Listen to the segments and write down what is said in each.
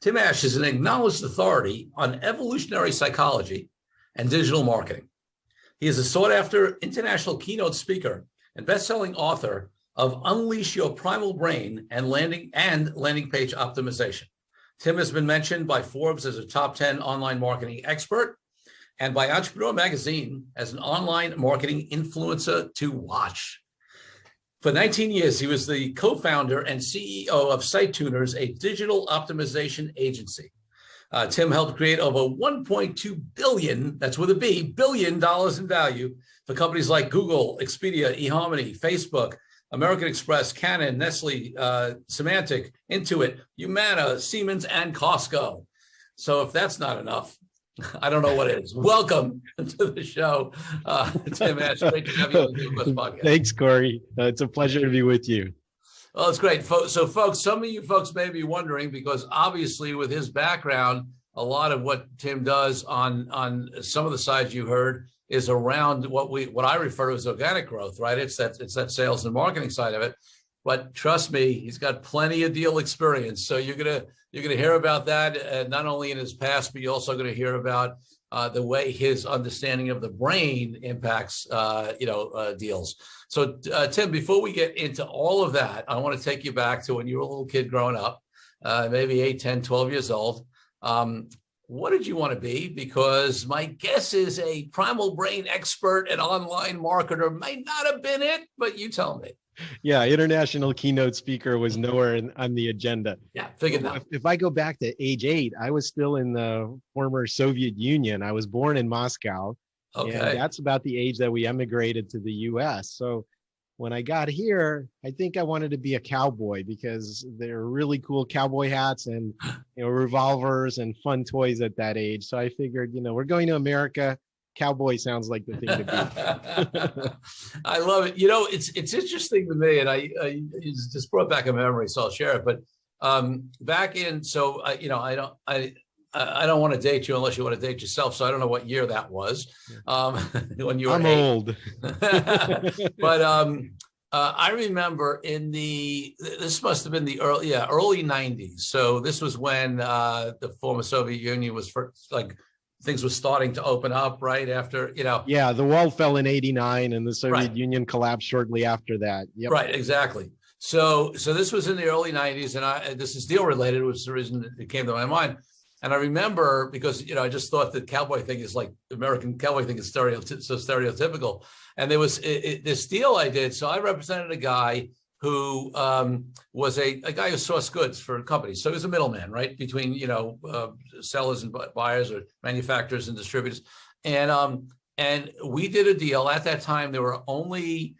Tim Ash is an acknowledged authority on evolutionary psychology and digital marketing. He is a sought-after international keynote speaker and best-selling author of Unleash Your Primal Brain and Landing Page Optimization. Tim has been mentioned by Forbes as a top 10 online marketing expert and by Entrepreneur Magazine as an online marketing influencer to watch. For 19 years, he was the co-founder and CEO of SiteTuners, a digital optimization agency. Tim helped create over $1.2 billion, that's with a B, billion dollars in value for companies like Google, Expedia, eHarmony, Facebook, American Express, Canon, Nestle, Semantic, Intuit, Humana, Siemens, and Costco. So if that's not enough, I don't know what is. Welcome to the show, Tim Ash. Great to have you on the Quest podcast. Thanks, Corey. It's a pleasure to be with you. Well, it's great. So, folks, some of you folks may be wondering, because obviously with his background, a lot of what Tim does on some of the sides you heard is around what I refer to as organic growth, right? It's that sales and marketing side of it. But trust me, he's got plenty of deal experience. So you're gonna hear about that not only in his past, but you're also going to hear about the way his understanding of the brain impacts deals. So Tim, before we get into all of that, I want to take you back to when you were a little kid growing up, maybe 8, 10, 12 years old. What did you want to be? Because my guess is a primal brain expert and online marketer might not have been it, but you tell me. Yeah, international keynote speaker was nowhere on the agenda. Yeah, figured that. If I go back to age 8, I was still in the former Soviet Union. I was born in Moscow. Okay. And that's about the age that we emigrated to the US. So when I got here, I think I wanted to be a cowboy because there are really cool cowboy hats and revolvers and fun toys at that age. So I figured, we're going to America. Cowboy sounds like the thing to be. I love it. It's interesting to me, and I just brought back a memory, so I'll share it. But back in, so I don't want to date you unless you want to date yourself. So I don't know what year that was when you were. I'm old. But I remember this must have been the early 90s. So this was when the former Soviet Union was things were starting to open up right after, Yeah, the wall fell in 89 and the Soviet Union collapsed shortly after that. Yep. Right, exactly. So this was in the early 90s, and this is deal related, which is the reason it came to my mind. And I remember because, I just thought the cowboy thing is like the American cowboy thing is so stereotypical. And there was this deal I did. So I represented a guy who was a guy who sourced goods for companies. So he was a middleman, right, between, sellers and buyers or manufacturers and distributors. And we did a deal. At that time, there were only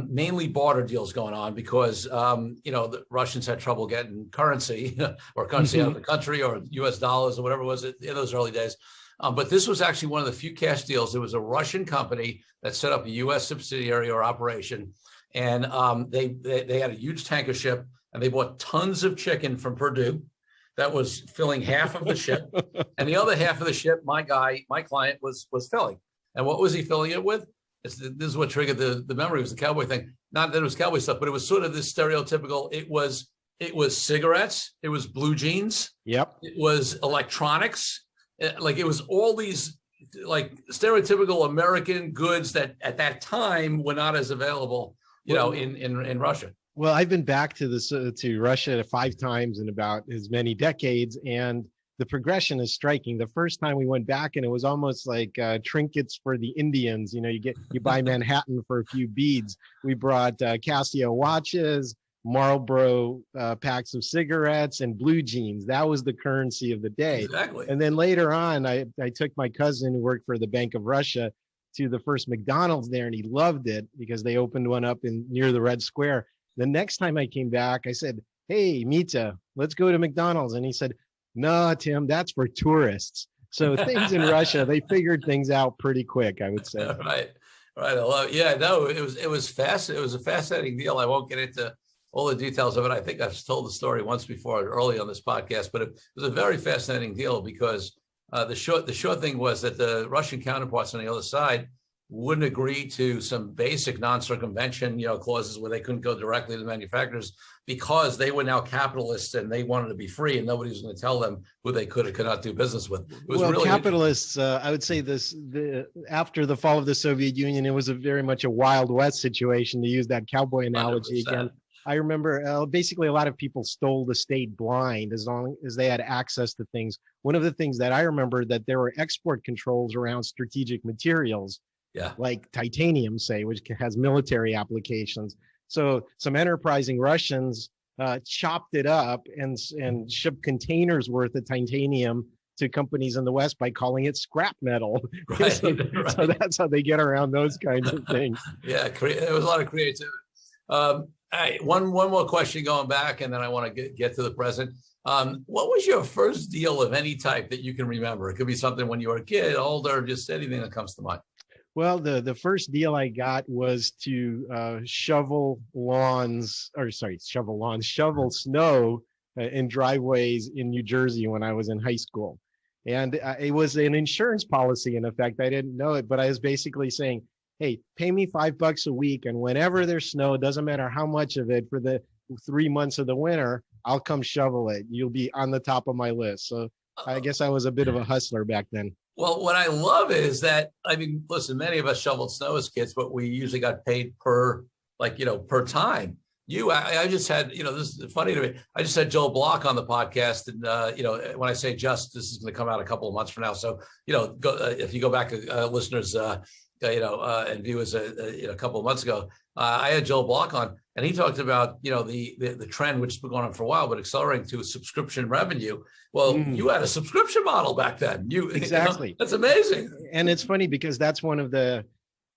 mainly barter deals going on because, the Russians had trouble getting currency or currency out of the country or US dollars or whatever it was in those early days. But this was actually one of the few cash deals. There was a Russian company that set up a US subsidiary or operation. And they had a huge tanker ship, and they bought tons of chicken from Purdue that was filling half of the ship. And the other half of the ship, my client was filling. And what was he filling it with? This is what triggered the memory. It was the cowboy thing. Not that it was cowboy stuff, but it was sort of this stereotypical. It was cigarettes. It was blue jeans. Yep. It was electronics. It was all these stereotypical American goods that at that time were not as available, in Russia. Well, I've been back to Russia 5 times in about as many decades, and the progression is striking. The first time we went back, and it was almost like trinkets for the Indians. You buy Manhattan for a few beads. We brought Casio watches, Marlboro packs of cigarettes, and blue jeans. That was the currency of the day. Exactly. And then later on, I took my cousin who worked for the Bank of Russia to the first McDonald's there, and he loved it because they opened one up near the Red Square. The next time I came back, I said, "Hey, Mita, let's go to McDonald's." And he said, "No, Tim, that's for tourists." So things in Russia, they figured things out pretty quick, I would say. Right. I love it. Yeah, no, it was fast. It was a fascinating deal. I won't get into all the details of it. I think I've told the story once before early on this podcast, but it was a very fascinating deal because the short thing was that the Russian counterparts on the other side, wouldn't agree to some basic non-circumvention, clauses where they couldn't go directly to the manufacturers because they were now capitalists and they wanted to be free and nobody was going to tell them who they could or could not do business with. It was well, really capitalists, I would say after the fall of the Soviet Union, it was very much a Wild West situation, to use that cowboy analogy 100%. Again. I remember basically a lot of people stole the state blind as long as they had access to things. One of the things that I remember that there were export controls around strategic materials, like titanium, say, which has military applications. So some enterprising Russians chopped it up and shipped containers worth of titanium to companies in the West by calling it scrap metal. Right, so that's how they get around those kinds of things. Yeah, there was a lot of creativity. One more question going back, and then I want to get to the present. What was your first deal of any type that you can remember? It could be something when you were a kid, older, just anything that comes to mind. Well, the first deal I got was to shovel snow in driveways in New Jersey when I was in high school. And it was an insurance policy, in effect. I didn't know it, but I was basically saying, hey, pay me $5 a week, and whenever there's snow, it doesn't matter how much of it, for the 3 months of the winter, I'll come shovel it. You'll be on the top of my list. So I guess I was a bit of a hustler back then. Well, what I love is that, listen, many of us shoveled snow as kids, but we usually got paid per time. I just had, this is funny to me. I just had Joel Block on the podcast, and when I say this is going to come out a couple of months from now. So, if you go back, listeners, and viewers, a couple of months ago, I had Joel Block on, and he talked about, the trend, which has been going on for a while, but accelerating to subscription revenue. Well, you had a subscription model back then. Exactly. That's amazing. And it's funny because that's one of the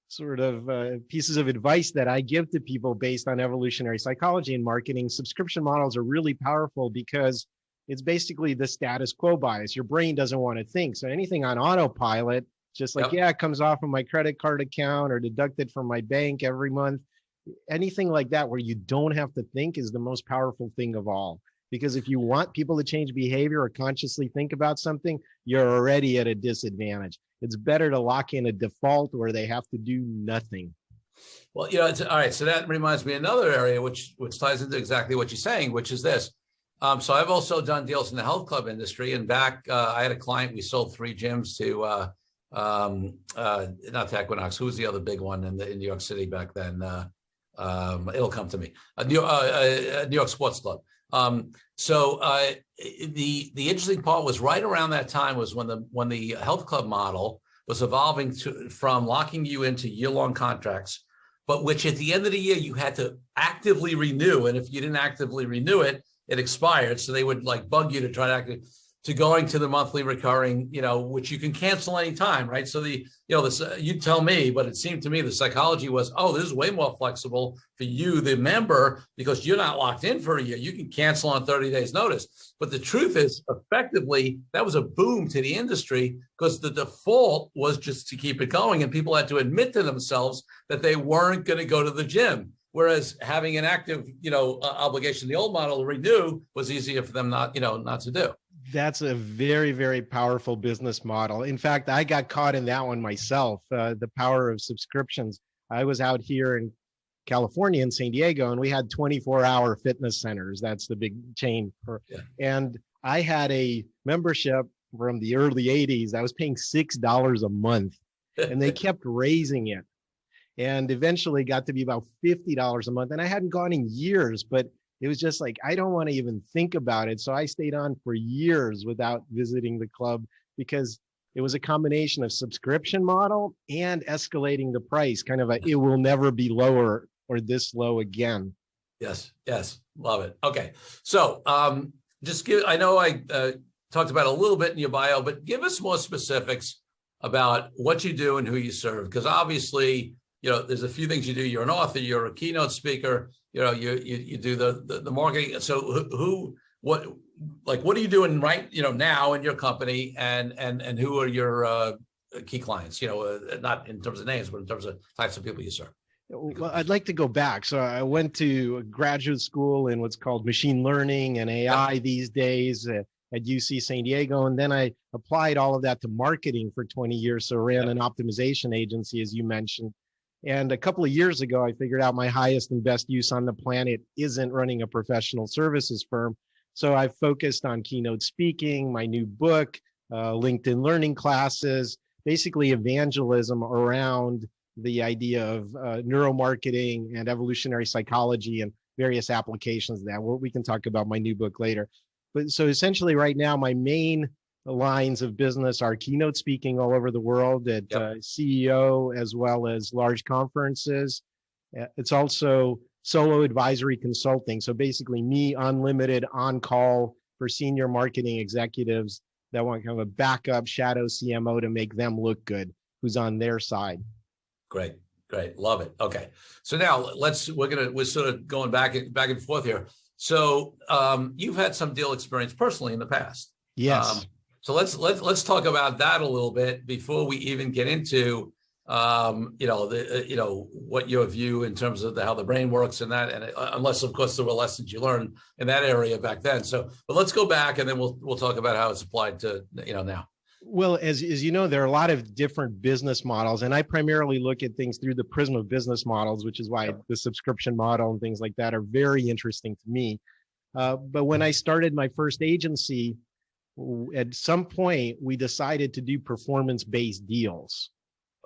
sort of pieces of advice that I give to people based on evolutionary psychology and marketing. Subscription models are really powerful because it's basically the status quo bias. Your brain doesn't want to think. So anything on autopilot, just like, it comes off of my credit card account or deducted from my bank every month. Anything like that where you don't have to think is the most powerful thing of all. Because if you want people to change behavior or consciously think about something, you're already at a disadvantage. It's better to lock in a default where they have to do nothing. Well, it's all right. So that reminds me of another area which ties into exactly what you're saying, which is this. So I've also done deals in the health club industry, and back I had a client. We sold 3 gyms to not to Equinox. Who was the other big one in New York City back then? It'll come to me. New York Sports Club. So the interesting part was right around that time was when the health club model was evolving from locking you into year-long contracts, but which at the end of the year you had to actively renew, and if you didn't actively renew it, it expired. So they would bug you to try to going to the monthly recurring, which you can cancel anytime, right? So you tell me, but it seemed to me the psychology was, this is way more flexible for you, the member, because you're not locked in for a year. You can cancel on 30 days notice. But the truth is, effectively, that was a boom to the industry because the default was just to keep it going, and people had to admit to themselves that they weren't going to go to the gym. Whereas having an active, obligation, the old model to renew was easier for them not to do. That's a very, very powerful business model. In fact, I got caught in that one myself, the power of subscriptions. I was out here in California in San Diego, and we had 24-hour fitness centers. That's the big chain. And I had a membership from the early 80s. I was paying $6 a month, and they kept raising it. And eventually got to be about $50 a month. And I hadn't gone in years, but it was just like, I don't want to even think about it. So I stayed on for years without visiting the club because it was a combination of subscription model and escalating the price, kind of it will never be lower or this low again. Yes. Love it. Okay. So I know I talked about a little bit in your bio, but give us more specifics about what you do and who you serve. Because obviously, there's a few things you do. You're an author, you're a keynote speaker, you do the marketing. So what are you doing right, now in your company, and who are your key clients, not in terms of names, but in terms of types of people you serve? Well, I'd like to go back. So I went to graduate school in what's called machine learning and AI these days. at UC San Diego. And then I applied all of that to marketing for 20 years. So ran an optimization agency, as you mentioned. And a couple of years ago, I figured out my highest and best use on the planet isn't running a professional services firm. So I've focused on keynote speaking, my new book, LinkedIn learning classes, basically evangelism around the idea of neuromarketing and evolutionary psychology and various applications of that. We can talk about my new book later. But so essentially right now, my main lines of business are keynote speaking all over the world at CEO as well as large conferences. It's also solo advisory consulting. So basically me unlimited on call for senior marketing executives that want kind of a backup shadow CMO to make them look good, who's on their side. Great. Love it. Okay. So now we're sort of going back and forth here. So you've had some deal experience personally in the past. Yes. So let's talk about that a little bit before we even get into what your view in terms of how the brain works and that, and unless of course there were lessons you learned in that area back then. So, but let's go back and then we'll talk about how it's applied to now. Well, as you know, there are a lot of different business models, and I primarily look at things through the prism of business models, which is why the subscription model and things like that are very interesting to me. But when I started my first agency, at some point we decided to do performance-based deals.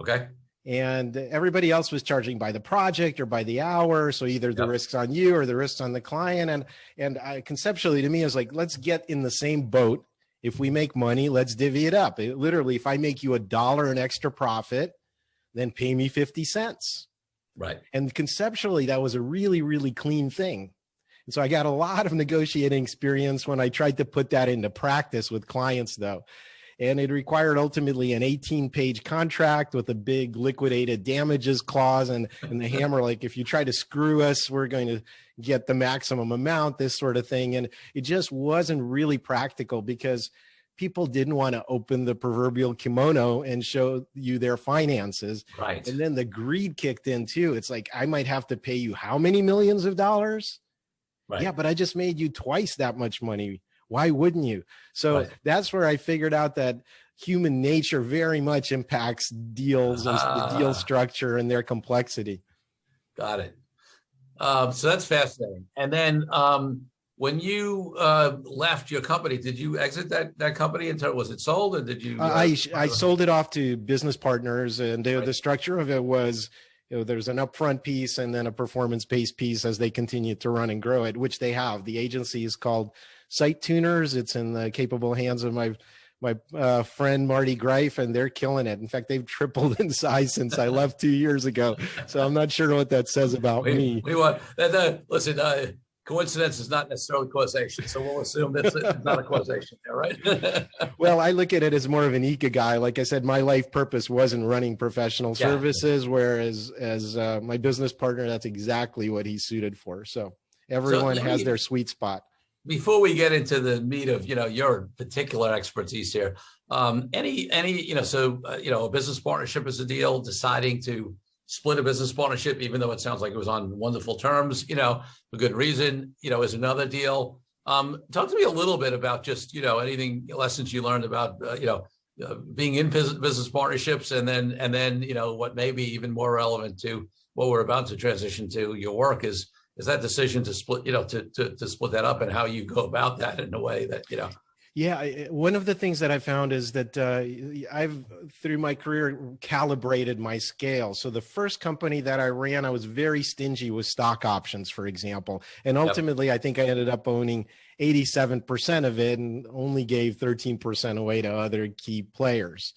Okay. And everybody else was charging by the project or by the hour. So either the risk's on you or the risk's on the client. And I, conceptually, to me, I was like, let's get in the same boat. If we make money, let's divvy it up. Literally, if I make you $1 in extra profit, then pay me 50 cents. Right. And conceptually, that was a really, really clean thing. And so I got a lot of negotiating experience when I tried to put that into practice with clients, though. And it required ultimately an 18-page contract with a big liquidated damages clause and the hammer, like, if you try to screw us, we're going to get the maximum amount, this sort of thing. And it just wasn't really practical because people didn't want to open the proverbial kimono and show you their finances. Right. And then the greed kicked in too. It's like, I might have to pay you how many millions of dollars? Right. Yeah, but I just made you twice that much money. Why wouldn't you? So that's where I figured out that human nature very much impacts deals and the deal structure and their complexity. Got it. So that's fascinating. And then when you left your company, did you exit that company until was it sold, or did you? I sold it off to business partners, and the structure of it was, there's an upfront piece and then a performance-based piece as they continue to run and grow it, which they have. The agency is called SiteTuners. It's in the capable hands of my friend Marty Greif, and they're killing it. In fact, they've tripled in size since I left 2 years ago. So I'm not sure what that says about me. Listen, coincidence is not necessarily causation, so we'll assume that's not a causation there, right? Well, I look at it as more of an ikigai. Like I said, my life purpose wasn't running professional services, whereas as my business partner, that's exactly what he's suited for. So everyone has their sweet spot. Before we get into the meat of your particular expertise here, a business partnership is a deal. Deciding to split a business partnership, even though it sounds like it was on wonderful terms, for good reason, is another deal. Talk to me a little bit about just anything lessons you learned about being in business partnerships, and then what may be even more relevant to what we're about to transition to your work is that decision to split, to split that up, and how you go about that in a way that, Yeah, one of the things that I found is that I've, through my career, calibrated my scale. So the first company that I ran, I was very stingy with stock options, for example. And ultimately, I think I ended up owning 87% of it and only gave 13% away to other key players.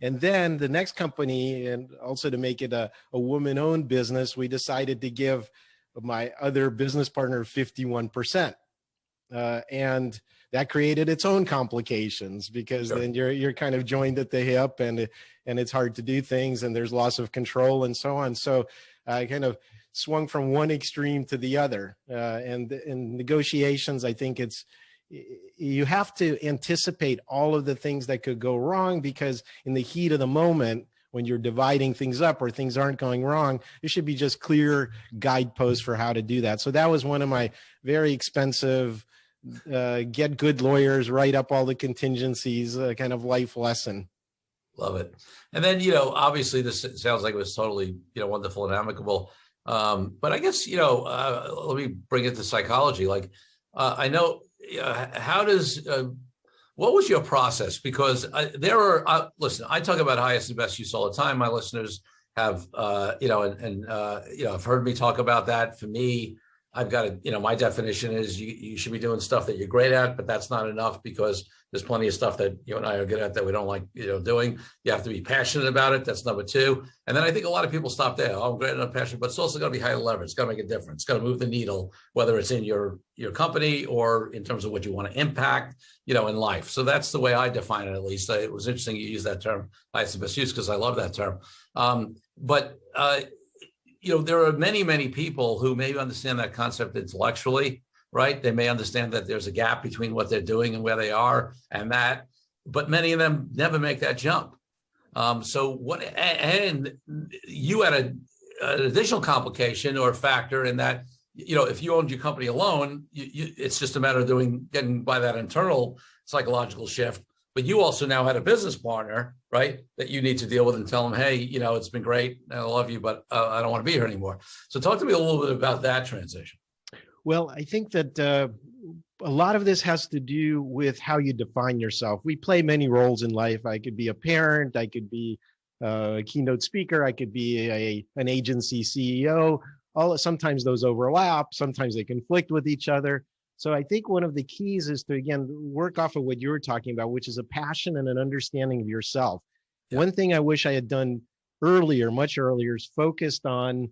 And then the next company, and also to make it a woman-owned business, we decided to give my other business partner 51%. And that created its own complications, because then you're kind of joined at the hip, and it's hard to do things, and there's loss of control and so on. So I kind of swung from one extreme to the other. And in negotiations, I think you have to anticipate all of the things that could go wrong, because in the heat of the moment, when you're dividing things up or things aren't going wrong, there should be just clear guideposts for how to do that. So that was one of my very expensive get good lawyers, write up all the contingencies, kind of life lesson. Love it. And then, obviously this sounds like it was totally, wonderful and amicable. But I guess, let me bring it to psychology. Like, I know, what was your process? Because listen, I talk about highest and best use all the time. My listeners have, have heard me talk about that. For me, I've got my definition is you should be doing stuff that you're great at, but that's not enough because there's plenty of stuff that you and I are good at that we don't like, doing. You have to be passionate about it. That's number two. And then I think a lot of people stop there. Oh, I'm great and I'm passionate, but it's also got to be high leverage. It's got to make a difference. It's got to move the needle, whether it's in your company or in terms of what you want to impact, in life. So that's the way I define it, at least. It was interesting you use that term, highest and best use, because I love that term. There are many, many people who maybe understand that concept intellectually, right? They may understand that there's a gap between what they're doing and where they are but many of them never make that jump. And you had an additional complication or factor in that, if you owned your company alone, it's just a matter of getting by that internal psychological shift. But you also now had a business partner, right, that you need to deal with and tell them, hey, it's been great. I love you, but I don't want to be here anymore. So talk to me a little bit about that transition. Well, I think that a lot of this has to do with how you define yourself. We play many roles in life. I could be a parent. I could be a keynote speaker. I could be an agency CEO. Sometimes those overlap. Sometimes they conflict with each other. So I think one of the keys is to, again, work off of what you were talking about, which is a passion and an understanding of yourself. Yeah. One thing I wish I had done much earlier, is focused on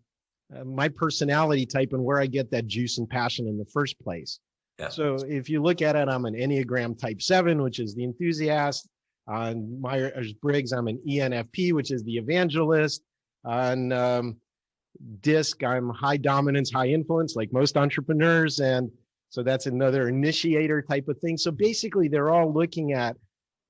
my personality type and where I get that juice and passion in the first place. Yeah. So if you look at it, I'm an Enneagram type 7, which is the enthusiast. On Myers-Briggs, I'm an ENFP, which is the evangelist. On DISC, I'm high dominance, high influence, like most entrepreneurs. And so that's another initiator type of thing. So basically, they're all looking at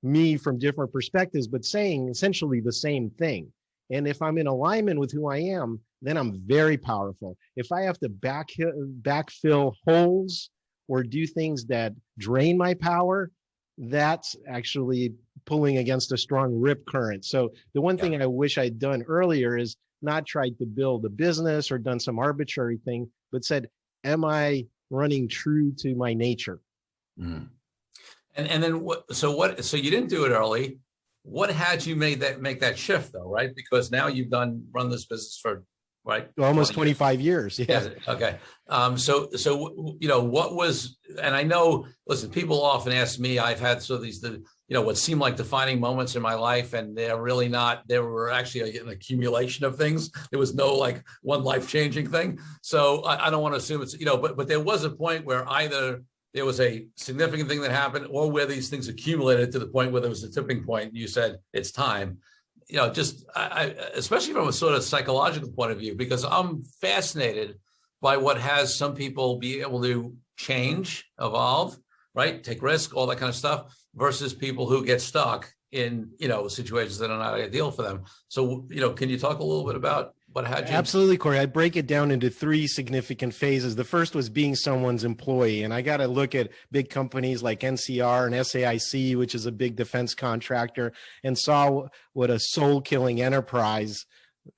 me from different perspectives, but saying essentially the same thing. And if I'm in alignment with who I am, then I'm very powerful. If I have to backfill holes or do things that drain my power, that's actually pulling against a strong rip current. So the one thing I wish I'd done earlier is not tried to build a business or done some arbitrary thing, but said, am I running true to my nature? Mm. And then so you didn't do it early. What had you make that shift though, right? Because now you've run this business for almost 25 years. Yeah. Okay. So what was, and I know, listen, people often ask me, I've had what seemed like defining moments in my life, and they're really not. They were actually an accumulation of things. There was no one life-changing thing. So I don't want to assume it's, but there was a point where either there was a significant thing that happened or where these things accumulated to the point where there was a tipping point and you said, it's time. Especially from a sort of psychological point of view, because I'm fascinated by what has some people be able to change, evolve, right? Take risk, all that kind of stuff, versus people who get stuck in, situations that are not ideal for them. So, can you talk a little bit about what had you? Absolutely, Corey. I break it down into 3 significant phases. The first was being someone's employee. And I got to look at big companies like NCR and SAIC, which is a big defense contractor, and saw what a soul-killing enterprise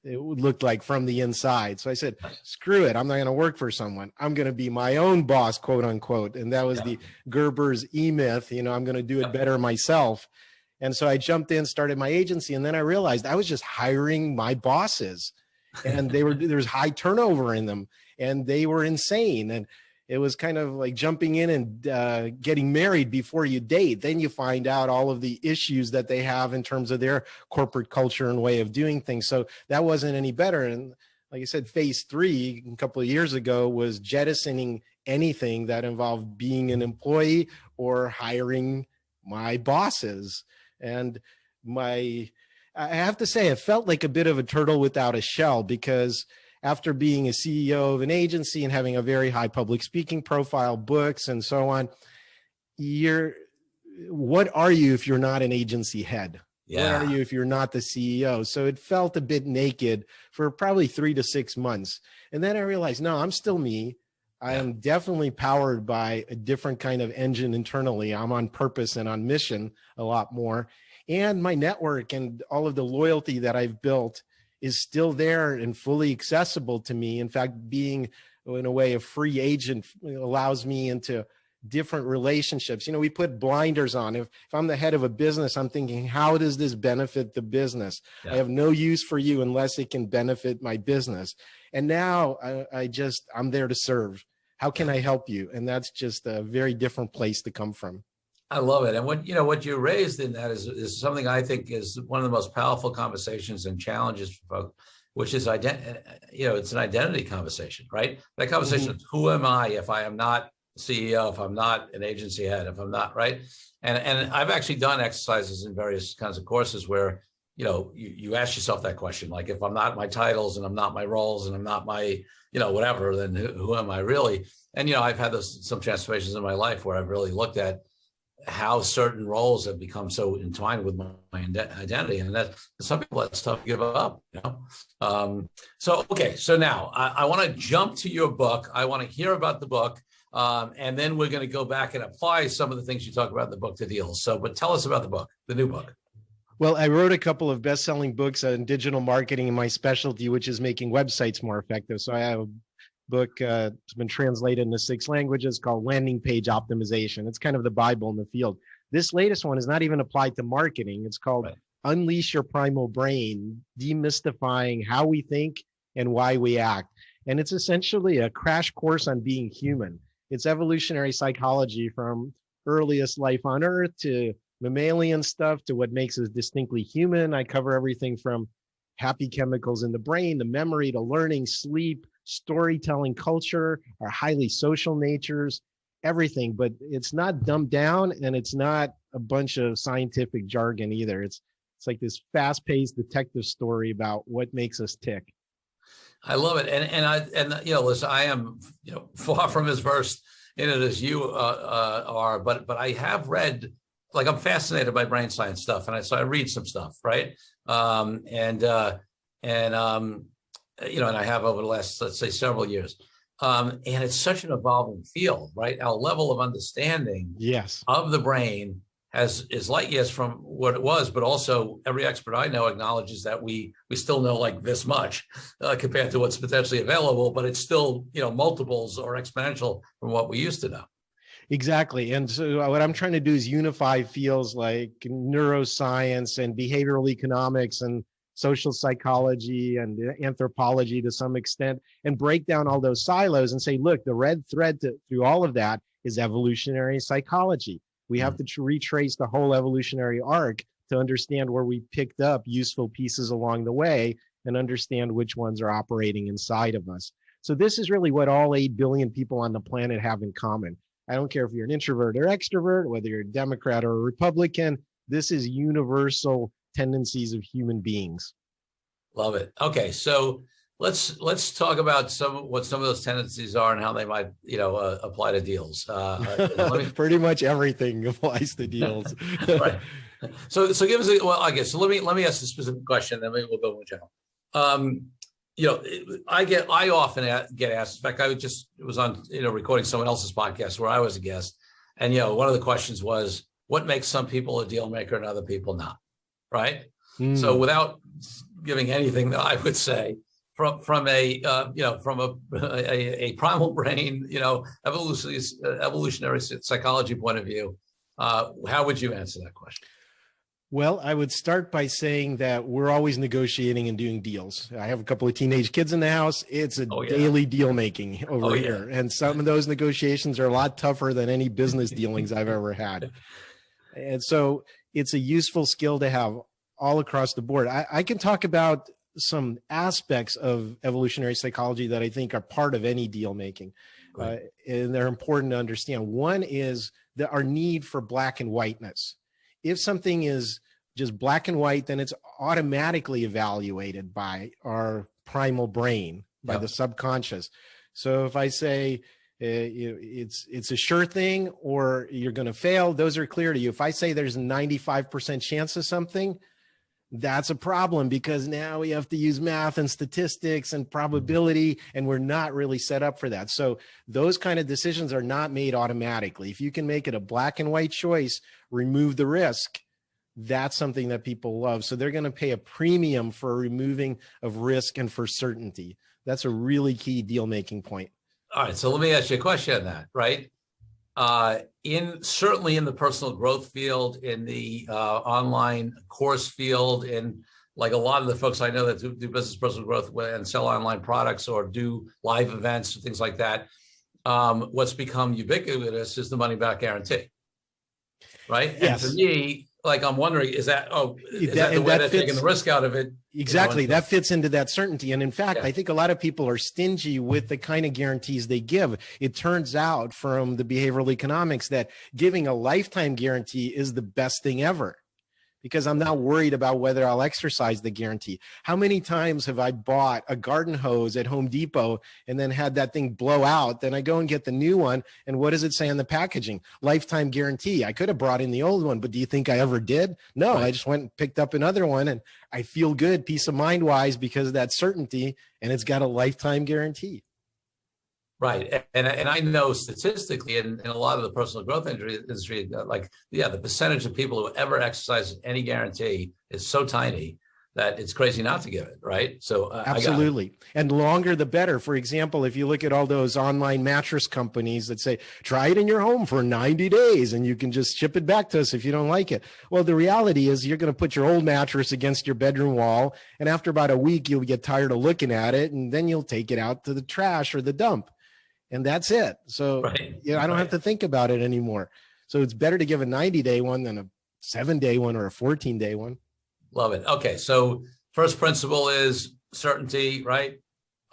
it looked like from the inside. So I said, screw it. I'm not going to work for someone. I'm going to be my own boss, quote unquote. And that was the Gerber's E-myth. I'm going to do it better myself. And so I jumped in, started my agency. And then I realized I was just hiring my bosses, and there was high turnover in them, and they were insane. And it was kind of like jumping in and getting married before you date. Then you find out all of the issues that they have in terms of their corporate culture and way of doing things. So that wasn't any better. And like I said, phase 3 a couple of years ago was jettisoning anything that involved being an employee or hiring my bosses. And I have to say, it felt like a bit of a turtle without a shell, because after being a CEO of an agency and having a very high public speaking profile, books and so on, what are you if you're not an agency head? Yeah. What are you if you're not the CEO? So it felt a bit naked for probably 3 to 6 months. And then I realized, no, I'm still me. I am definitely powered by a different kind of engine internally. I'm on purpose and on mission a lot more. And my network and all of the loyalty that I've built is still there and fully accessible to me. In fact, being in a way a free agent allows me into different relationships. We put blinders on. If I'm the head of a business, I'm thinking, how does this benefit the business? I have no use for you unless it can benefit my business. And now I'm there to serve. How can I help you? And that's just a very different place to come from. I love it. And what you raised in that is something I think is one of the most powerful conversations and challenges for folks, which is it's an identity conversation, right? That conversation is, who am I if I am not CEO, if I'm not an agency head, if I'm not, right? And I've actually done exercises in various kinds of courses where, you ask yourself that question, like, if I'm not my titles and I'm not my roles and I'm not my, whatever, then who am I really? And, I've had some transformations in my life where I've really looked at how certain roles have become so entwined with my identity. And that some people, that's tough to give up, So now I want to jump to your book. I want to hear about the book. And then we're going to go back and apply some of the things you talk about in the book to deals. But tell us about the book, the new book. Well, I wrote a couple of best-selling books on digital marketing, and my specialty, which is making websites more effective. So I have a book it's been translated into 6 languages called Landing Page Optimization. It's kind of the Bible in the field. This latest one is not even applied to marketing. It's called Unleash Your Primal Brain, Demystifying How We Think and Why We Act. And it's essentially a crash course on being human. It's evolutionary psychology from earliest life on Earth to mammalian stuff to what makes us distinctly human. I cover everything from happy chemicals in the brain, the memory, to learning, sleep, storytelling, culture, our highly social natures, everything. But it's not dumbed down, and it's not a bunch of scientific jargon either. It's like this fast-paced detective story about what makes us tick. I love it. And listen, I am, far from as versed in it as you are, but I have read, like, I'm fascinated by brain science stuff. And so I read some stuff, right? And I have over the last, let's say, several years. And it's such an evolving field, right? Our level of understanding of the brain is light years from what it was, but also every expert I know acknowledges that we still know like this much compared to what's potentially available, but it's still, multiples or exponential from what we used to know. Exactly. And so what I'm trying to do is unify fields like neuroscience and behavioral economics and social psychology and anthropology to some extent, and break down all those silos and say, look, the red thread through all of that is evolutionary psychology. We have to retrace the whole evolutionary arc to understand where we picked up useful pieces along the way and understand which ones are operating inside of us. So this is really what all 8 billion people on the planet have in common. I don't care if you're an introvert or extrovert, whether you're a Democrat or a Republican, this is universal tendencies of human beings. Love it. Okay, so let's talk about what some of those tendencies are and how they might, apply to deals. Pretty much everything applies to deals. Right. So give us so let me ask a specific question, then we'll go in general. I often get asked. In fact, I was on recording someone else's podcast where I was a guest, and one of the questions was, what makes some people a deal maker and other people not? Right. So without giving anything that I would say, from a primal brain, evolutionary psychology point of view, how would you answer that question? Well, I would start by saying that we're always negotiating and doing deals. I have a couple of teenage kids in the house. It's a daily deal making over here. And some of those negotiations are a lot tougher than any business dealings I've ever had. And so it's a useful skill to have all across the board. I can talk about some aspects of evolutionary psychology that I think are part of any deal making. And they're important to understand. One is our need for black and whiteness. If something is just black and white, then it's automatically evaluated by our primal brain, by the subconscious. So if I say it's a sure thing or you're going to fail, those are clear to you. If I say there's a 95% chance of something, That's a problem, because now we have to use math and statistics and probability, and we're not really set up for that. So those kind of decisions are not made automatically. If you can make it a black and white choice, remove the risk, that's something that people love. So they're going to pay a premium for removing of risk and for certainty. That's a really key deal-making point. All right, so let me ask you a question on that, right? Certainly in the personal growth field, in the online course field, in like a lot of the folks I know that do business personal growth and sell online products or do live events and things like that, what's become ubiquitous is the money back guarantee, right? Yes. And for me, like, I'm wondering, is that the way they're taking the risk out of it? Exactly. That fits into that certainty. And in fact, I think a lot of people are stingy with the kind of guarantees they give. It turns out from the behavioral economics that giving a lifetime guarantee is the best thing ever, because I'm not worried about whether I'll exercise the guarantee. How many times have I bought a garden hose at Home Depot and then had that thing blow out? Then I go and get the new one. And what does it say on the packaging? Lifetime guarantee. I could have brought in the old one, but do you think I ever did? No, right. I just went and picked up another one, and I feel good, peace of mind wise, because of that certainty, and it's got a lifetime guarantee. Right. And I know statistically in a lot of the personal growth industry, like, the percentage of people who ever exercise any guarantee is so tiny that it's crazy not to give it. Right. So absolutely. And longer, the better. For example, if you look at all those online mattress companies that say, try it in your home for 90 days and you can just ship it back to us if you don't like it. Well, the reality is you're going to put your old mattress against your bedroom wall, and after about a week, you'll get tired of looking at it, and then you'll take it out to the trash or the dump. And that's it. So I don't have to think about it anymore. So it's better to give a 90-day one than a 7-day one or a 14-day one. Love it. Okay. So first principle is certainty, right?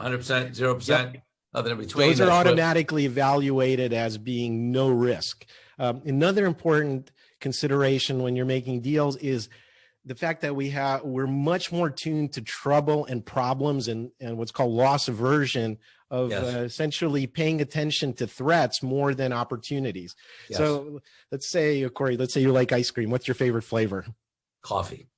100%, 0%, yep. Nothing in between. Those are automatically evaluated as being no risk. Another important consideration when you're making deals is the fact that we're much more tuned to trouble and problems and what's called loss aversion, of essentially paying attention to threats more than opportunities. Yes. So let's say, Corey, you like ice cream. What's your favorite flavor? Coffee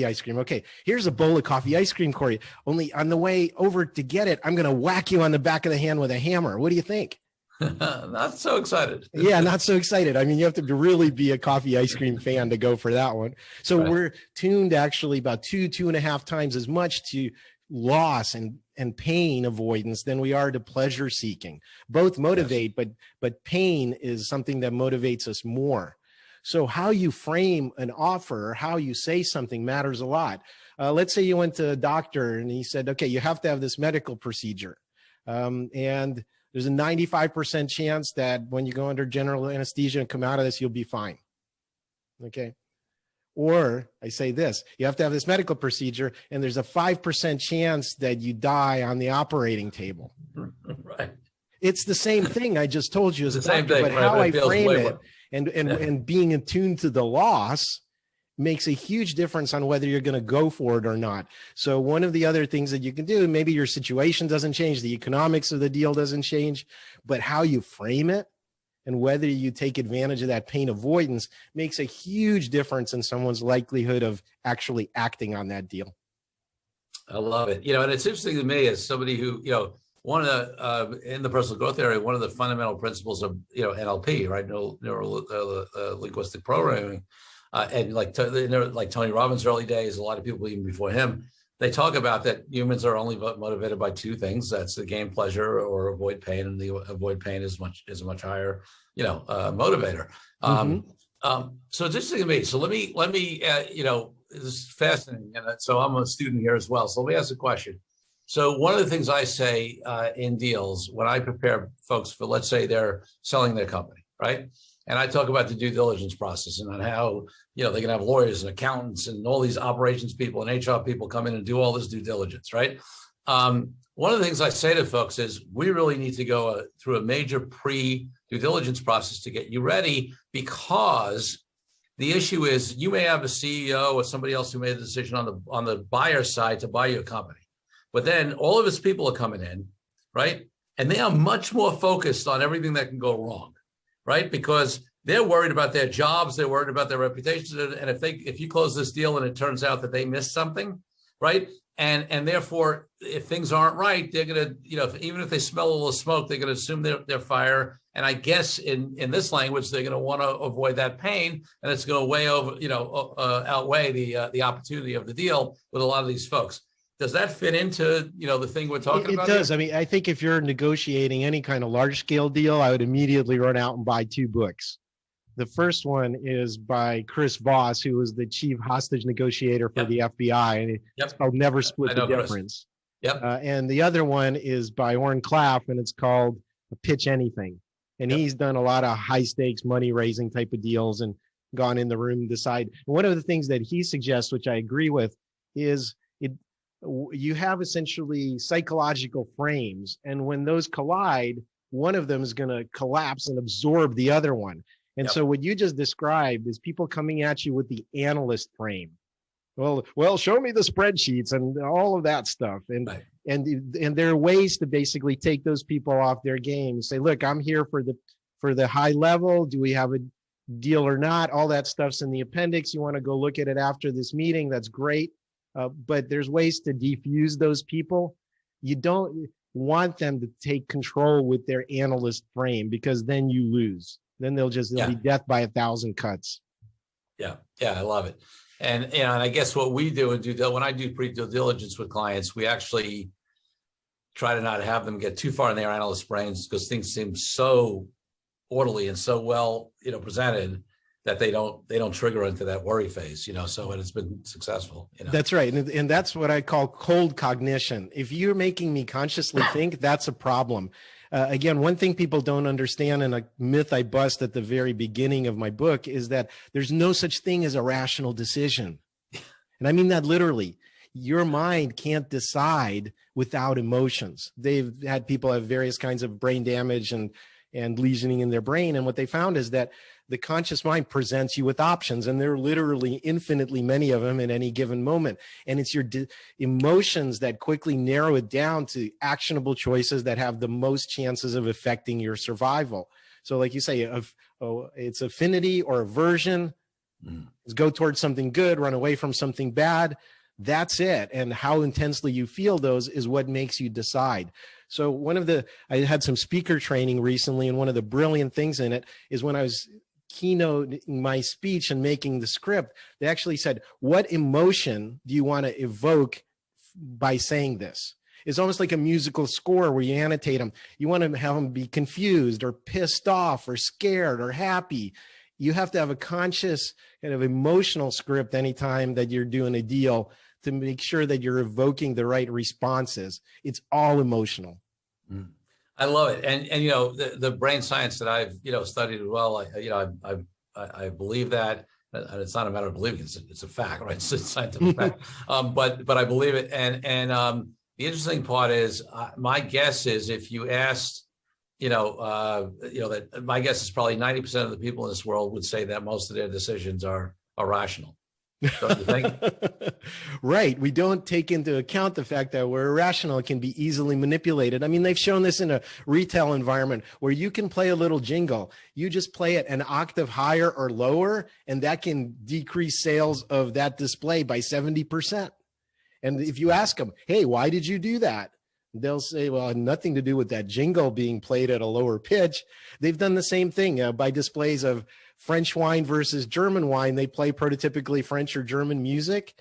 ice cream. Okay, here's a bowl of coffee ice cream, Corey. Only on the way over to get it, I'm going to whack you on the back of the hand with a hammer. What do you think? Not so excited. Yeah, not so excited. I mean, you have to really be a coffee ice cream fan to go for that one. So we're tuned actually about 2.5 times as much to loss and pain avoidance than we are to pleasure seeking. Both motivate, but pain is something that motivates us more. So how you frame an offer, how you say something matters a lot. Let's say you went to a doctor and he said, okay, you have to have this medical procedure. And there's a 95% chance that when you go under general anesthesia and come out of this, you'll be fine. Okay. Or I say this, you have to have this medical procedure and there's a 5% chance that you die on the operating table. Right. It's the same thing I just told you as a doctor, but how I frame it and being attuned to the loss makes a huge difference on whether you're going to go for it or not. So one of the other things that you can do, maybe your situation doesn't change, the economics of the deal doesn't change, but how you frame it and whether you take advantage of that pain avoidance makes a huge difference in someone's likelihood of actually acting on that deal. I love it. And it's interesting to me as somebody who, one of the, in the personal growth area, one of the fundamental principles of, NLP, right? Neuro linguistic programming, and like Tony Robbins' early days, a lot of people even before him, they talk about that humans are only motivated by two things. That's the gain pleasure or avoid pain, and the avoid pain is a much higher, motivator. So it's interesting to me. So let me, this is fascinating. And so I'm a student here as well. So let me ask a question. So one of the things I say in deals when I prepare folks for, let's say they're selling their company, right? And I talk about the due diligence process and on how, they can have lawyers and accountants and all these operations people and HR people come in and do all this due diligence, right? One of the things I say to folks is we really need to go through a major pre-due diligence process to get you ready, because the issue is you may have a CEO or somebody else who made a decision on the buyer side to buy your company. But then all of his people are coming in, right? And they are much more focused on everything that can go wrong, right? Because they're worried about their jobs, they're worried about their reputations, and if you close this deal and it turns out that they missed something, right? And therefore, if things aren't right, they're gonna, even if they smell a little smoke, they're gonna assume they're fire. And I guess in this language, they're gonna want to avoid that pain, and it's gonna outweigh the opportunity of the deal with a lot of these folks. Does that fit into the thing we're talking about? It does. Here? I mean, I think if you're negotiating any kind of large scale deal, I would immediately run out and buy 2 books. The first one is by Chris Voss, who was the chief hostage negotiator for the FBI, and it's called Never Split the Difference. Yep. And the other one is by Orrin Claff, and it's called Pitch Anything. And he's done a lot of high stakes money raising type of deals and gone in the room and decide. And one of the things that he suggests, which I agree with, is you have essentially psychological frames, and when those collide, one of them is going to collapse and absorb the other one. And so what you just described is people coming at you with the analyst frame. Well, show me the spreadsheets and all of that stuff. And there are ways to basically take those people off their game and say, look, I'm here for the high level. Do we have a deal or not? All that stuff's in the appendix. You want to go look at it after this meeting. That's great. But there's ways to defuse those people. You don't want them to take control with their analyst frame, because then you lose. Then they'll be death by 1,000 cuts. Yeah, I love it. And I guess what we do when I do pre-due diligence with clients, we actually try to not have them get too far in their analyst brains, because things seem so orderly and so well, presented, that they don't trigger into that worry phase, so it's been successful. That's right. And that's what I call cold cognition. If you're making me consciously think, that's a problem. Again, one thing people don't understand, and a myth I bust at the very beginning of my book, is that there's no such thing as a rational decision. And I mean that literally. Your mind can't decide without emotions. They've had people have various kinds of brain damage and lesioning in their brain. And what they found is that the conscious mind presents you with options, and there are literally infinitely many of them in any given moment. And it's your emotions that quickly narrow it down to actionable choices that have the most chances of affecting your survival. So like you say, it's affinity or aversion. Go towards something good, run away from something bad. That's it. And how intensely you feel those is what makes you decide. So I had some speaker training recently, and one of the brilliant things in it is when I was keynoting my speech and making the script, they actually said, what emotion do you want to evoke by saying this? It's almost like a musical score where you annotate them. You want to have them be confused or pissed off or scared or happy. You have to have a conscious kind of emotional script anytime that you're doing a deal to make sure that you're evoking the right responses. It's all emotional. I love it. And the brain science that I've, studied as well, I believe that, and it's not a matter of believing, it's a fact, right? It's a scientific fact. But I believe it. And the interesting part is, my guess is, if you asked, that my guess is probably 90% of the people in this world would say that most of their decisions are rational. Don't you think? Right. We don't take into account the fact that we're irrational. It can be easily manipulated. I mean, they've shown this in a retail environment where you can play a little jingle. You just play it an octave higher or lower, and that can decrease sales of that display by 70%. And if you ask them, hey, why did you do that? They'll say, well, it had nothing to do with that jingle being played at a lower pitch. They've done the same thing by displays of French wine versus German wine. They play prototypically French or German music,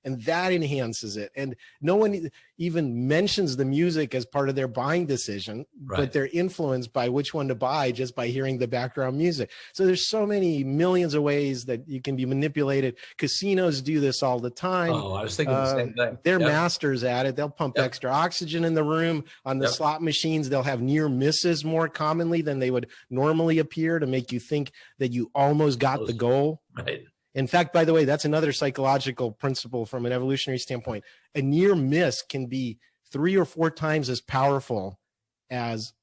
and that enhances it. And no one even mentions the music as part of their buying decision, right, but they're influenced by which one to buy just by hearing the background music. So there's so many millions of ways that you can be manipulated. Casinos do this all the time. Oh, I was thinking the same thing. They're masters at it. They'll pump extra oxygen in the room. On the slot machines, they'll have near misses more commonly than they would normally appear to make you think that you almost got the goal. Right. In fact, by the way, that's another psychological principle from an evolutionary standpoint. A near miss can be 3 or 4 times as powerful as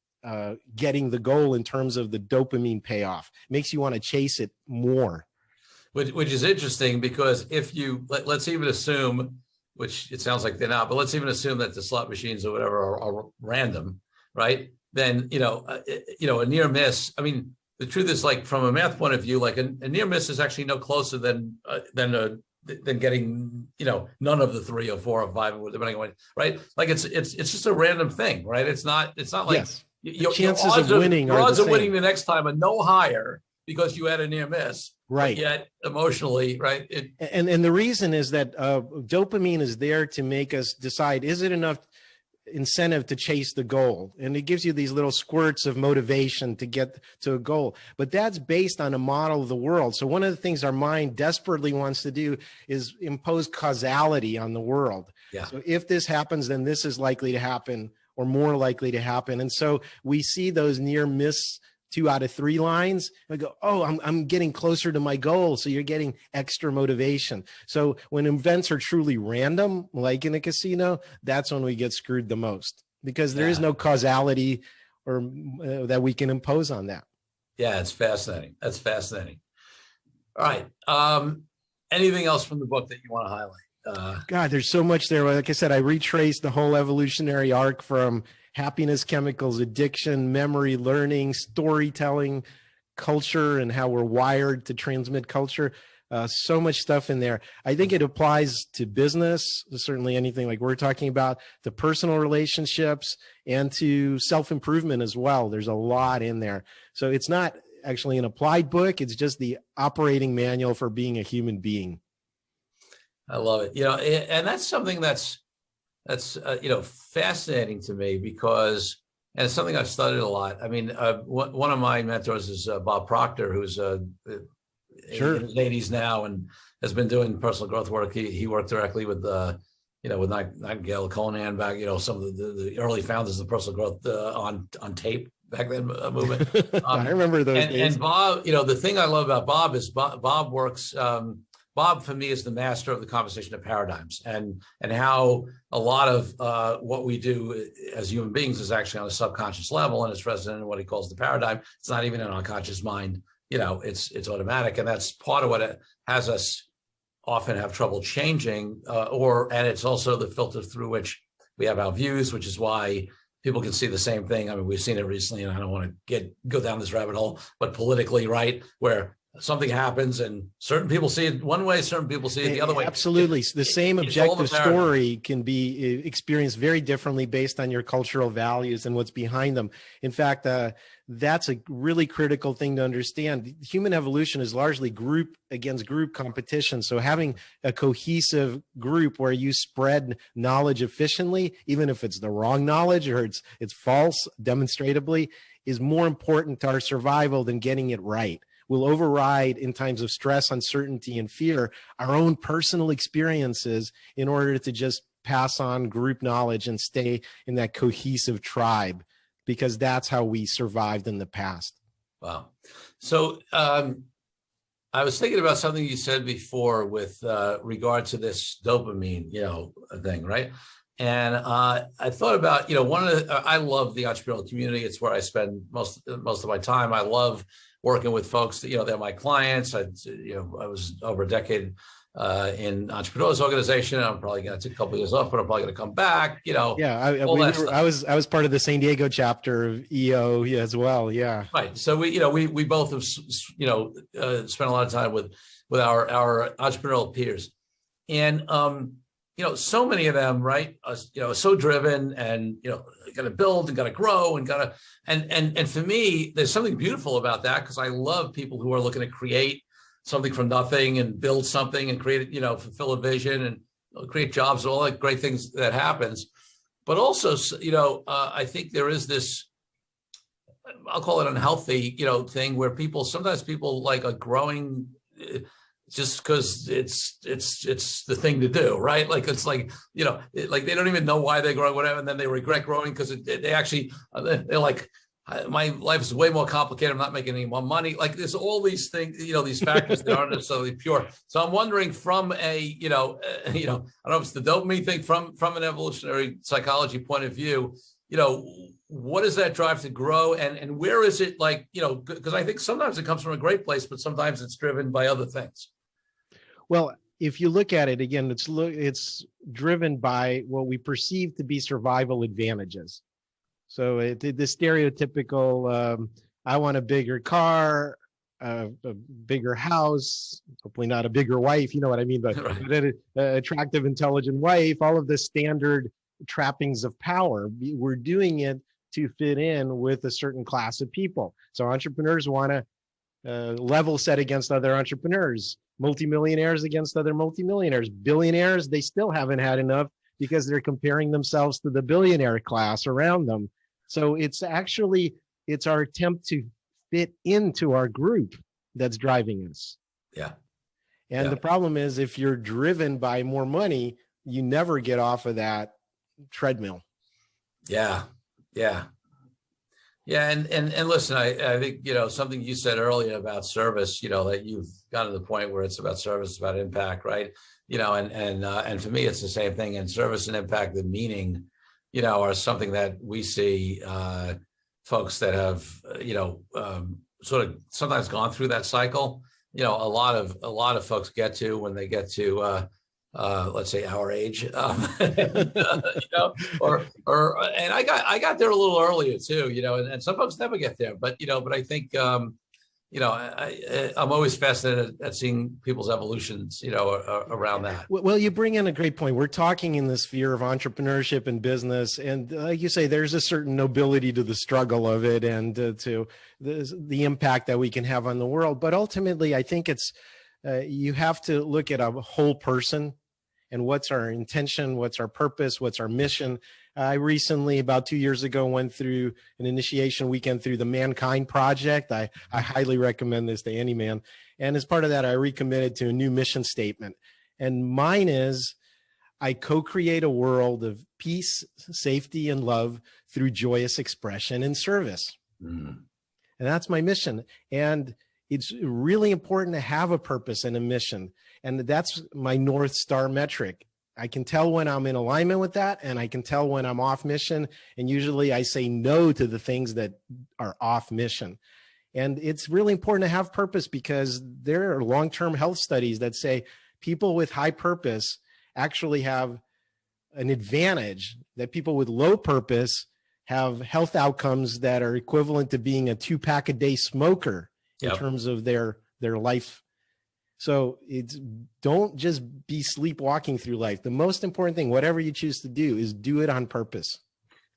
getting the goal in terms of the dopamine payoff. It makes you want to chase it more. Which is interesting, because if you, let's even assume, which it sounds like they're not, but let's even assume that the slot machines or whatever are random, right? Then, a near miss, I mean, the truth is, like from a math point of view, like a near miss is actually no closer than getting, none of the 3 or 4 or 5, depending on what, right? Like it's just a random thing, right? It's not like yes. Your chances of winning your are odds the of same. winning the next time are no higher because you had a near miss, right? Yet emotionally, right? And the reason is that dopamine is there to make us decide: is it enough incentive to chase the goal? And it gives you these little squirts of motivation to get to a goal, but that's based on a model of the world. So one of the things our mind desperately wants to do is impose causality on the world. Yeah. So if this happens, then this is likely to happen, or more likely to happen. And so we see those near miss 2 out of 3 lines. I go, oh, I'm getting closer to my goal. So you're getting extra motivation. So when events are truly random, like in a casino, that's when we get screwed the most, because there is no causality or that we can impose on that. Yeah, it's fascinating. That's fascinating. All right. Anything else from the book that you want to highlight? God, there's so much there. Like I said, I retraced the whole evolutionary arc from happiness chemicals, addiction, memory, learning, storytelling, culture, and how we're wired to transmit culture. So much stuff in there. I think it applies to business, certainly anything like we're talking about, to personal relationships, and to self-improvement as well. There's a lot in there. So it's not actually an applied book. It's just the operating manual for being a human being. I love it. And that's something that's fascinating to me, because, and it's something I've studied a lot. I mean, one of my mentors is Bob Proctor, who's in his 80s now and has been doing personal growth work. He worked directly with with Nightingale, Conan back, some of the early founders of personal growth on tape back then movement. I remember those days. And Bob, the thing I love about Bob is Bob works. Bob, for me, is the master of the conversation of paradigms, and how a lot of what we do as human beings is actually on a subconscious level, and it's resident in what he calls the paradigm. It's not even in our conscious mind. It's automatic, and that's part of what it has us often have trouble changing. And it's also the filter through which we have our views, which is why people can see the same thing. I mean, we've seen it recently, and I don't want to go down this rabbit hole, but politically, right, where something happens and certain people see it one way, certain people see it the other way. Absolutely. The same objective story can be experienced very differently based on your cultural values and what's behind them. In fact, that's a really critical thing to understand. Human evolution is largely group against group competition. So having a cohesive group where you spread knowledge efficiently, even if it's the wrong knowledge or it's false demonstrably, is more important to our survival than getting it right. Will override, in times of stress, uncertainty, and fear, our own personal experiences in order to just pass on group knowledge and stay in that cohesive tribe, because that's how we survived in the past. Wow. So I was thinking about something you said before with regard to this dopamine, thing, right? And I thought about, I love the entrepreneurial community. It's where I spend most of my time. I love working with folks that, they're my clients. I was over a decade in entrepreneurs organization. I'm probably going to take a couple of years off, but I'm probably going to come back, Yeah, I was part of the San Diego chapter of EO as well. Yeah. Right. So we both have, spent a lot of time with our entrepreneurial peers. And, so many of them, right, are so driven and, got to build and got to grow and and for me, there's something beautiful about that, because I love people who are looking to create something from nothing and build something and create, fulfill a vision and create jobs and all that great things that happens. But also, I think there is this, I'll call it unhealthy, thing where sometimes people like are growing just because it's the thing to do, right? Like it's like, like they don't even know why they're growing, whatever, and then they regret growing because they're like, my life is way more complicated. I'm not making any more money. Like there's all these things, these factors that aren't necessarily pure. So I'm wondering from a, I don't know if it's the dopamine thing, from an evolutionary psychology point of view, what is that drive to grow, and where is it, like, because I think sometimes it comes from a great place, but sometimes it's driven by other things. Well, if you look at it again, it's driven by what we perceive to be survival advantages. So the stereotypical I want a bigger car, a bigger house, hopefully not a bigger wife, you know what I mean, but, Right. but an attractive, intelligent wife, all of the standard trappings of power. We're doing it to fit in with a certain class of people. So entrepreneurs want to level set against other entrepreneurs, multimillionaires against other multimillionaires, billionaires, they still haven't had enough because they're comparing themselves to the billionaire class around them. So it's our attempt to fit into our group that's driving us. Yeah. And the problem is, if you're driven by more money, you never get off of that treadmill. Yeah. Yeah. Yeah. And listen, I think, something you said earlier about service, that you've gotten to the point where it's about service, about impact, right? And for me, it's the same thing. And service and impact, the meaning, are something that we see folks that have, sort of sometimes gone through that cycle. A lot of folks get to when they get to, let's say our age, and I got there a little earlier too, and some folks never get there, but I think, I'm always fascinated at seeing people's evolutions, around that. Well, you bring in a great point. We're talking in the sphere of entrepreneurship and business, and like you say, there's a certain nobility to the struggle of it, and to the impact that we can have on the world. But ultimately, I think it's you have to look at a whole person and what's our intention, what's our purpose, what's our mission. I recently, about 2 years ago, went through an initiation weekend through the Mankind Project. I highly recommend this to any man. And as part of that, I recommitted to a new mission statement. And mine is, I co-create a world of peace, safety, and love through joyous expression and service. And that's my mission. And it's really important to have a purpose and a mission. And that's my North Star metric. I can tell when I'm in alignment with that, and I can tell when I'm off mission. And usually I say no to the things that are off mission. And it's really important to have purpose, because there are long-term health studies that say people with high purpose actually have an advantage that people with low purpose have health outcomes that are equivalent to being a 2-pack-a-day smoker in terms of their life. So don't just be sleepwalking through life. The most important thing, whatever you choose to do, is do it on purpose.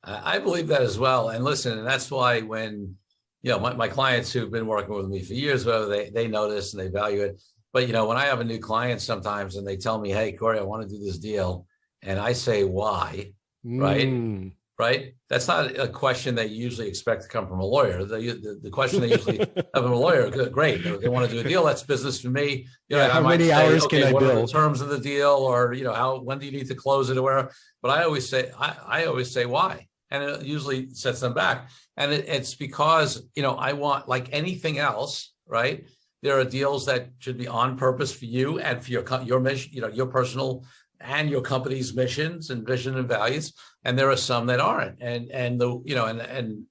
I believe that as well. And listen, and that's why when, my clients who've been working with me for years, they know this and they value it. But, when I have a new client sometimes and they tell me, hey, Corey, I want to do this deal. And I say, why? Right? That's not a question they usually expect to come from a lawyer. The question they usually have from a lawyer, great, they want to do a deal. That's business for me. How many hours can I what bill? Are the terms of the deal, or when do you need to close it, or whatever. But I always say why, and it usually sets them back. And it's because I want, like anything else, right? There are deals that should be on purpose for you and for your mission, your personal and your company's missions and vision and values, and there are some that aren't. And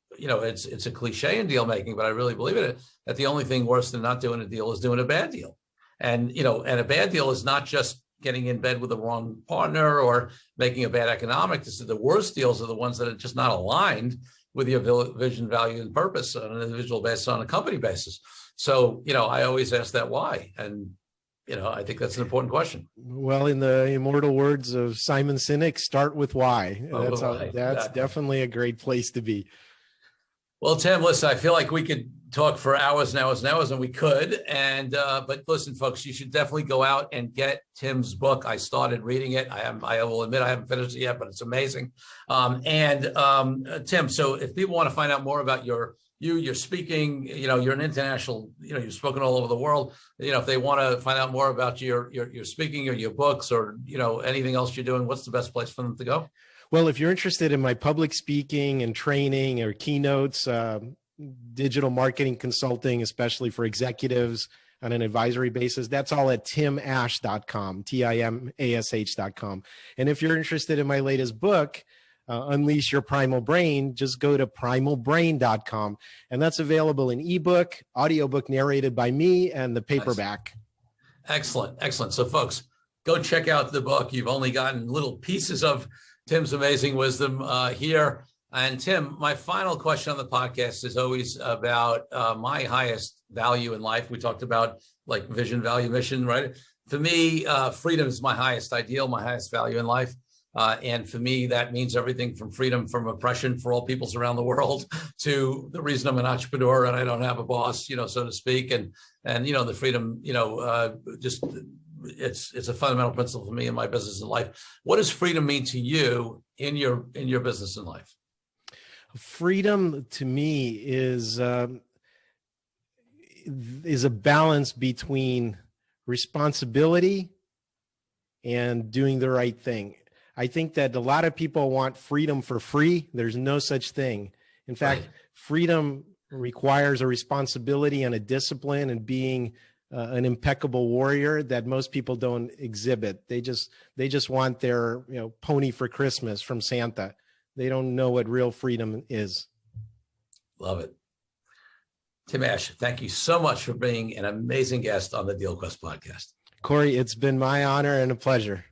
it's a cliche in deal making, but I really believe in it, that the only thing worse than not doing a deal is doing a bad deal. And and a bad deal is not just getting in bed with the wrong partner or making a bad economic decision. The worst deals are the ones that are just not aligned with your vision, value, and purpose on an individual basis, on a company basis. So I always ask that why, and I think that's an important question. Well, in the immortal words of Simon Sinek, start with why. That's Exactly. Definitely a great place to be. Well, Tim, listen, I feel like we could talk for hours and hours and hours, and we could. But listen, folks, you should definitely go out and get Tim's book. I started reading it. I will admit I haven't finished it yet, but it's amazing. Tim, so if people want to find out more about your speaking, you're an international, you've spoken all over the world. If they want to find out more about your speaking or your books or, anything else you're doing, what's the best place for them to go? Well, if you're interested in my public speaking and training or keynotes, digital marketing consulting, especially for executives on an advisory basis, that's all at timash.com, TIMASH.com. And if you're interested in my latest book, Unleash Your Primal Brain, just go to primalbrain.com. And that's available in ebook, audiobook narrated by me, and the paperback. Excellent. So folks, go check out the book. You've only gotten little pieces of Tim's amazing wisdom here. And Tim, my final question on the podcast is always about my highest value in life. We talked about like vision, value, mission, right? For me, freedom is my highest ideal, my highest value in life. And for me, that means everything from freedom from oppression for all peoples around the world to the reason I'm an entrepreneur and I don't have a boss, so to speak. And the freedom, just it's a fundamental principle for me in my business and life. What does freedom mean to you in your business and life? Freedom to me is a balance between responsibility and doing the right thing. I think that a lot of people want freedom for free. There's no such thing. In fact, freedom requires a responsibility and a discipline and being an impeccable warrior that most people don't exhibit. They just want their pony for Christmas from Santa. They don't know what real freedom is. Love it. Tim Ash, thank you so much for being an amazing guest on the Deal Quest podcast. Corey, it's been my honor and a pleasure.